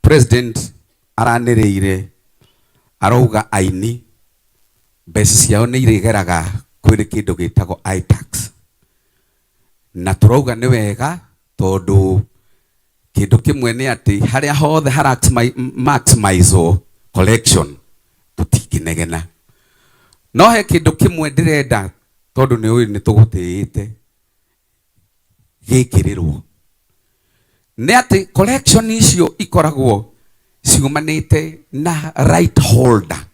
president aranĩrĩire arauga aini mbeca ciao nĩ irĩgeraga kwĩrĩ kĩndũ gĩtagwo iTax, na turauga nĩ wega tondũ kĩndũ kĩmwe nĩ atĩ harĩa hothe maximize collection tũtingĩnegena. No he kĩndũ kĩmwe ndĩrenda tondũ nĩ ũĩ nĩ tũgũtĩĩte gĩkĩrĩrwo, nĩ atĩ collection icio ikoragwo ciumanĩte na right holder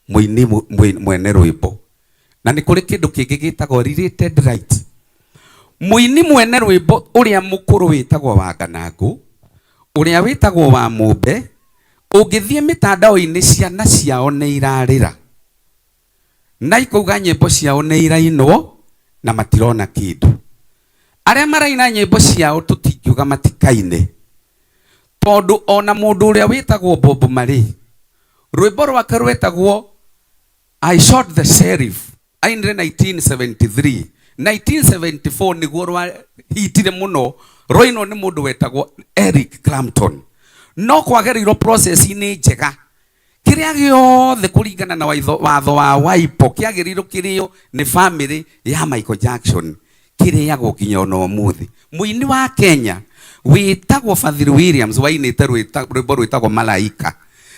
mũini mwene rwĩmbo, na nĩ kũrĩ kĩndũ kĩngĩ gĩtagwo related rights. Mũini mwene rwĩmbo ũrĩa mũkũrũ wĩtagwo Wanganangũ, ũrĩa wĩtagwo wa Mũmbe, ũngĩthiĩ mĩtandao-inĩ ciana ciao nĩ irarĩra na ikauga nyĩmbo ciao nĩ irainwo na matirona kĩndũ. Arĩa maraina nyĩmbo ciao tũtingiuga matikaine, tondũ ona mũndũ ũrĩa wĩtagwo Bob Marley rwĩmbo rwake rwĩtagwo I Shot the Sheriff ainire 1973, 1974 nĩguo rwahitire mũno, rwainwo nĩ mũndũ wetagwo Eric Clapton. No kwagereirwo process-inĩ njega, kĩrĩa gĩothe kũringana na watho wa WIPO kĩagĩrĩirwo kĩrĩo nĩ family ya Michael Jackson kĩrĩagwo nginya ona ũmũthĩ. Mũini wa Kenya wĩtagwo Fadhili Williams wainĩte rwĩmbo rwĩtagwo Malaika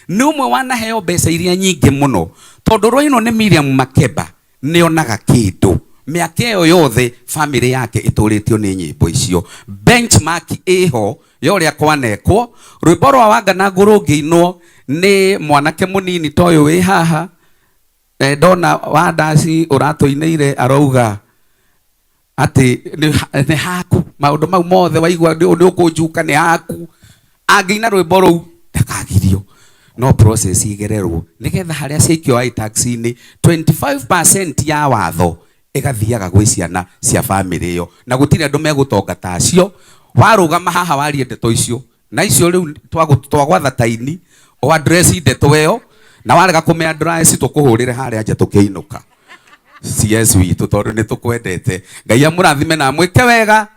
nĩ ũmwe wanaheo mbeca iria nyingĩ mũno, tondũ rwainwo nĩ Miriam Makeba nĩonaga kĩndũ. Mĩaka ĩyo yothe family yake ĩtũrĩtio nĩ nyĩmbo icio. Benchmark ĩho ya ũrĩa kwanekwo. Rwĩmbo rwa Wanganangũ rũngĩinwo nĩ mwanake mũnini ta ũyũ wĩ haha, ndona wa ndaci ũratũinĩire arauga atĩ nĩ haku, maũndũ mau mothe waigua nĩ ũkũnjuka nĩ haku. Angĩina rwĩmbo rũu ndakagirio, no process igererwo nĩgetha harĩa ciaikio iTax-inĩ 25% ya watho ĩgathiaga gwĩ ciana cia family ĩyo, na gũtirĩ andũ megũtonga ta acio. Warũgama haha warie ndeto icio na icio rĩu twagwatha taini o address ndeto ĩyo, na warega kũme address tũkũhũrĩre harĩa nja tũkĩinũka. CS witũ tondũ nĩ tũkwendete. Ngai amũrathime na mwĩke wega.